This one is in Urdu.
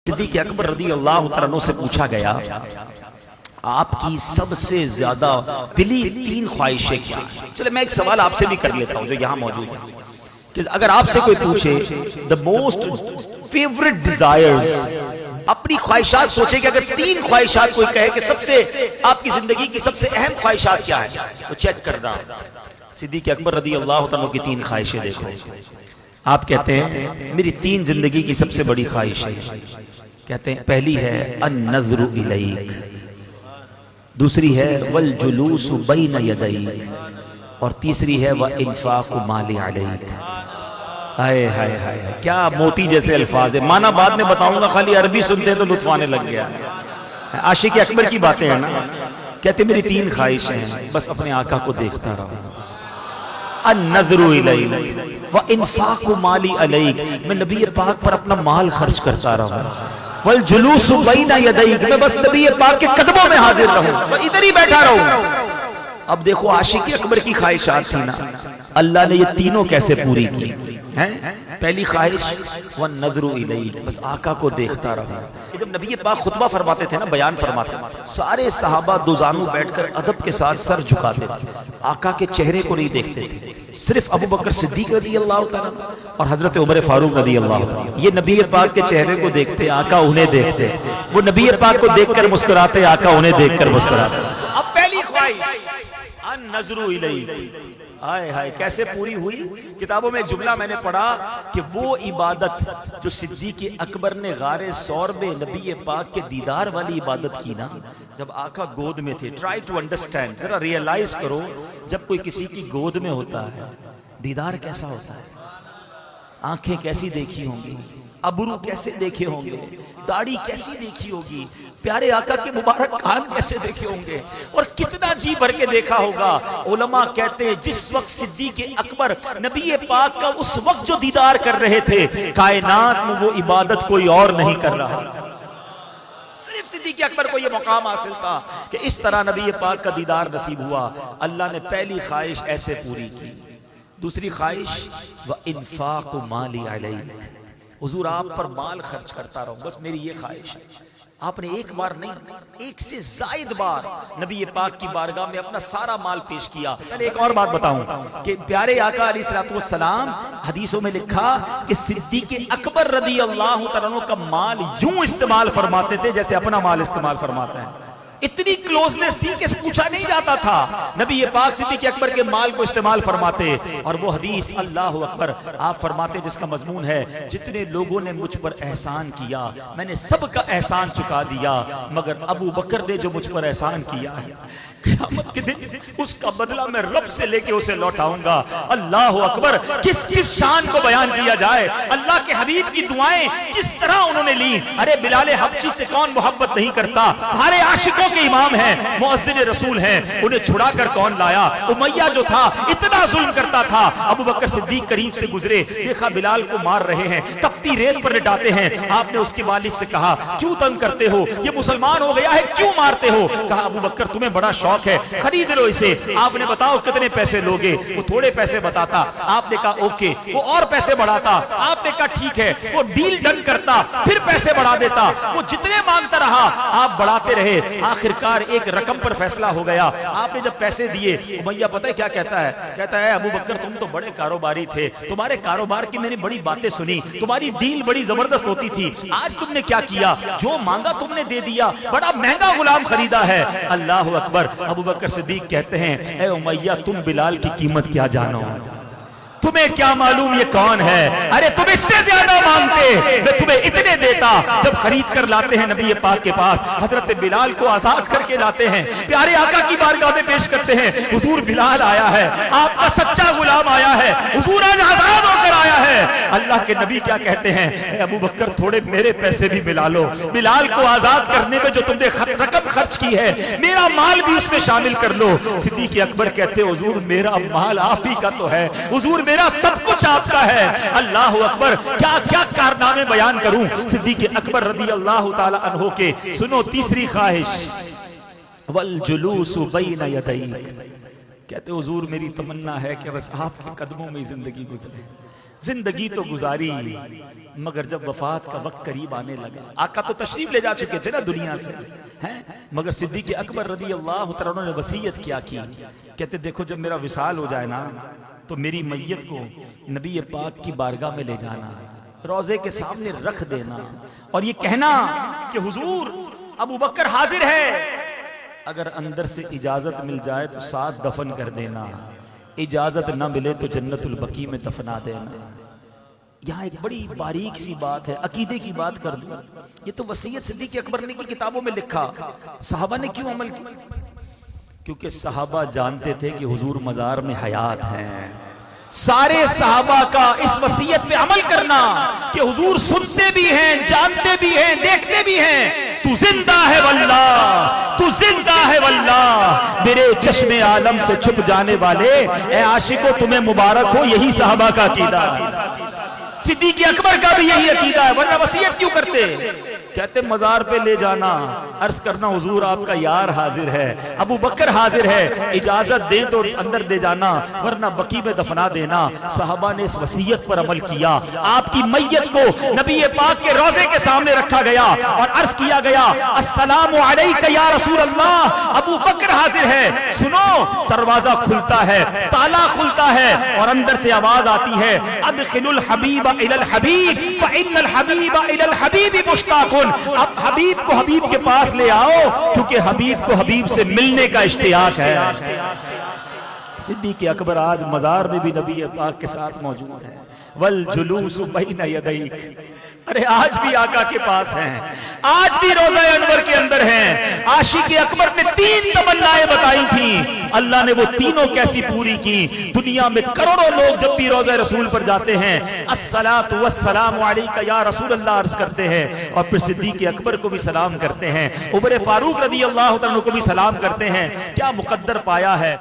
صدیق اکبر رضی اللہ تعالیٰ عنہ سے پوچھا گیا آپ کی سب سے زیادہ دلی تین خواہشیں کیا ہیں؟ چلے میں ایک سوال آپ سے بھی کر لیتا ہوں جو یہاں موجود ہے کہ اگر آپ سے کوئی پوچھے the most favorite desires، اپنی خواہشات سوچے کہ اگر تین خواہشات کوئی کہے کہ سب سے آپ کی زندگی کی سب سے اہم خواہشات کیا ہے تو چیک کرنا صدیق اکبر رضی اللہ عنہ کی تین خواہشیں دیکھو۔ آپ کہتے ہیں میری تین زندگی کی سب سے بڑی خواہش ہے، کہتے ہیں پہلی ہے النظر الیک، دوسری ہے والجلوس بین یدیک، اور تیسری ہے وانفاق مال علیک۔ ہائے ہائے ہائے، کیا موتی جیسے الفاظ ہیں، معنی بعد میں بتاؤں گا، خالی عربی سنتے ہیں تو لطف آنے لگ گیا۔ عاشق اکبر کی باتیں ہیں نا، کہتے میری تین خواہشیں ہیں، بس اپنے آقا کو دیکھتا رہا، النظر الیک وانفاق مالی علیک، میں نبی پاک پر اپنا مال خرچ کرتا رہا، والجلوس بین یدیک، میں بس نبی پاک کے قدموں میں حاضر رہوں، میں ادھر ہی بیٹھا رہوں۔ اب دیکھو عاشق اکبر کی خواہشات تھی نا، اللہ نے یہ تینوں کیسے پوری کی ہیں؟ پہلی خواہش والنظر الیک، بس آقا کو دیکھتا رہا۔ جب نبی پاک خطبہ فرماتے تھے نا، بیان فرماتے تھے، سارے صحابہ دو زانو بیٹھ کر ادب کے ساتھ سر جھکاتے تھے، آقا کے چہرے کو نہیں دیکھتے تھے، صرف ابو بکر صدیق رضی اللہ تعالیٰ اور حضرت عمر فاروق رضی اللہ تعالیٰ، یہ نبی پاک کے چہرے کو دیکھتے، آقا انہیں دیکھتے، وہ نبی پاک کو دیکھ کر مسکراتے، آقا انہیں دیکھ کر مسکراتے۔ اب پہلی خواہش النظر الیک، آئے ہائے کیسے پوری ہوئی؟ کتابوں میں ایک جملہ میں نے پڑھا کہ وہ عبادت جو صدیق اکبر نے غار ثور میں نبی پاک کے دیدار والی عبادت کی نا، جب آقا گود میں تھے، ٹرائی ٹو انڈرسٹینڈ، ذرا ریئلائز کرو، جب کوئی کسی کی گود میں ہوتا ہے دیدار کیسا ہوتا ہے، آنکھیں کیسی دیکھی ہوں گی، ابرو کیسے دیکھے ہوں گے، داڑھی کیسی دیکھی ہوگی، پیارے آقا کے مبارک کان کیسے دیکھے ہوں گے، اور کتنا جی بھر کے دیکھا ہوگا۔ علماء کہتے ہیں جس وقت صدیق اکبر نبی پاک کا اس وقت جو دیدار کر رہے تھے، کائنات میں وہ عبادت کوئی اور نہیں کر رہا، صرف صدیق اکبر کو یہ مقام حاصل تھا کہ اس طرح نبی پاک کا دیدار نصیب ہوا۔ اللہ نے پہلی خواہش ایسے پوری کی۔ دوسری خواہش وانفاق مالی علیک، حضور آپ پر مال خرچ کرتا رہوں، بس میری یہ خواہش ہے۔ آپ نے ایک بار نہیں، ایک سے زائد بار نبی پاک کی بارگاہ میں اپنا سارا مال پیش کیا۔ میں ایک اور بات بتاؤں کہ پیارے آقا علیہ السلام حدیثوں میں لکھا کہ صدیق اکبر رضی اللہ تعالیٰ عنہ کا مال یوں استعمال فرماتے تھے جیسے اپنا مال استعمال فرماتے ہیں، اتنی کلوزنس تھی کہ پوچھا نہیں جاتا تھا، نبی پاک صدیق اکبر کے مال کو استعمال فرماتے۔ اور وہ حدیث اللہ اکبر آپ فرماتے جس کا مضمون ہے جتنے لوگوں نے مجھ پر احسان کیا میں نے سب کا احسان چکا دیا، مگر ابو بکر نے جو مجھ پر احسان کیا ہے قیامت کے دن اس کا بدلہ میں رب سے لے کے اسے لوٹاؤں گا۔ اللہ اکبر، کس کس شان کو بیان کیا جائے، اللہ کے حبیب کی دعائیں کس طرح انہوں نے لی۔ ارے بلال حبشی سے کون محبت نہیں کرتا، ہمارے عاشقوں کے امام ہیں، مؤذن رسول ہیں، انہیں چھڑا کر کون لایا؟ امیہ جو تھا اتنا ظلم کرتا تھا، ابو بکر صدیق قریب سے گزرے، دیکھا بلال کو مار رہے ہیں، تپتی ریت پر لٹاتے ہیں، آپ نے اس کے مالک سے کہا کیوں تنگ کرتے ہو، یہ مسلمان ہو گیا ہے کیوں مارتے ہو؟ کہا ابو بکر تمہیں بڑا شوق ہے، خرید لو اسے، آپ نے بتاؤ کتنے پیسے لوگے؟ وہ تھوڑے پیسے بتاتا، آپ نے کہا اوکے، وہ اور پیسے بڑھاتا، آپ نے کہا ٹھیک ہے، وہ ڈیل ڈن کرتا، پھر پیسے بڑھا دیتا، وہ جتنے مانگتا رہا آپ بڑھاتے رہے، آخرکار ایک رقم پر فیصلہ ہو گیا۔ آپ نے جب پیسے دیے، امیہ پتہ ہے کیا کہتا ہے؟ کہتا ہے ابو بکر تم تو بڑے کاروباری تھے، تمہارے کاروبار کی میں نے بڑی باتیں سنی، تمہاری ڈیل بڑی زبردست ہوتی تھی، آج تم نے کیا کیا؟ جو مانگا تم نے دے دیا، بڑا مہنگا غلام خریدا ہے۔ اللہ اکبر، ابو بکر صدیق کہتے ہیں اے امیہ تم بلال کی قیمت کیا جانو، تمہیں کیا معلوم یہ کون ہے؟ ارے تم اس سے زیادہ مانگتے، میں تمہیں اتنے دیتا۔ جب خرید کر لاتے ہیں نبی پاک کے پاس، حضرت بلال کو آزاد کر کے لاتے ہیں، پیارے آقا کی بارگاہ میں پیش کرتے ہیں، حضور بلال آیا ہے، آپ کا سچا غلام آیا ہے، حضور آج آزاد ہو کر آیا ہے۔ اللہ کے نبی کیا کہتے ہیں؟ اے ابو بکر تھوڑے میرے پیسے بھی ملا لو، بلال کو آزاد کرنے میں جو تم نے رقم خرچ کی ہے میرا مال بھی اس میں شامل کر لو۔ صدیق اکبر کہتے ہیں حضور میرا مال آپ ہی کا تو ہے، حضور میرا سب کچھ آپ کا ہے۔ اللہ اکبر، کیا کیا کارنامے بیان کروں صدیق اکبر رضی اللہ تعالی عنہ کے۔ سنو تیسری خواہش والجلوس بین یدیک، کہتے حضور میری تمنا ہے کہ بس آپ کے قدموں میں زندگی گزرے، زندگی تو گزاری مگر جب وفات کا وقت قریب آنے لگا، آقا تو تشریف لے جا چکے تھے نا دنیا سے ہیں، مگر صدیق اکبر رضی اللہ تعالیٰ عنہ نے وصیت کیا کی، کہتے دیکھو جب میرا وصال ہو جائے نا تو میری میت کو نبی پاک کی بارگاہ میں لے جانا، روضے کے سامنے رکھ دینا اور یہ کہنا کہ حضور ابو بکر حاضر ہے، اگر اندر سے اجازت مل جائے تو ساتھ دفن کر دینا، اجازت نہ ملے تو جنت البقیع میں دفنا دینا۔ یہاں ایک بڑی باریک سی بات ہے، عقیدے کی بات کر دوں، یہ تو وصیت صدیق اکبر نے کی کتابوں میں لکھا، صحابہ نے کیوں عمل کیا؟ کیونکہ صحابہ جانتے تھے کہ حضور مزار میں حیات ہیں۔ سارے صحابہ کا اس وصیت پہ عمل کرنا کہ حضور سنتے بھی ہیں، جانتے بھی ہیں، دیکھتے بھی ہیں، تو زندہ ہے واللہ، تو زندہ ہے واللہ، میرے چشم عالم سے چھپ جانے والے اے عاشقو تمہیں مبارک ہو، یہی صحابہ کا عقیدہ ہے۔ صدیق اکبر کا بھی یہی عقیدہ ہے، ورنہ وصیت کیوں کرتے؟ کہتے مزار پہ لے جانا، عرض کرنا حضور آپ کا یار حاضر ہے، ابو بکر حاضر ہے، اجازت دیں تو اندر دے جانا ورنہ بقیع میں دفنا دینا۔ صحابہ نے اس وصیت پر عمل کیا، آپ کی میت کو نبی پاک کے روضے کے سامنے رکھا گیا اور عرض کیا گیا السلام علیک یا رسول اللہ، ابو بکر حاضر ہے۔ سنو، دروازہ کھلتا ہے، تالا کھلتا ہے اور اندر سے آواز آتی ہے ادخلوا الحبیب الی الحبیب فإن الحبیب الی الحبیب مشتاق۔ اب حبیب کو حبیب کے پاس لے آؤ کیونکہ حبیب کو حبیب سے ملنے کا اشتیاق ہے۔ صدیق اکبر آج مزار میں بھی نبی پاک کے ساتھ موجود ہے، والجلوس بین یدیک، ارے آج بھی آقا کے پاس ہیں، آج بھی روضہ انور کے اندر ہیں۔ عاشق اکبر نے 3 تمنائیں بتائی تھیں، اللہ نے وہ تینوں کیسی پوری کی۔ دنیا میں کروڑوں لوگ جب بھی روضہ رسول پر جاتے ہیں الصلاۃ والسلام علیک یا رسول اللہ عرض کرتے ہیں اور پھر صدیق اکبر کو بھی سلام کرتے ہیں، عمر فاروق رضی اللہ عنہ کو بھی سلام کرتے ہیں۔ کیا مقدر پایا ہے۔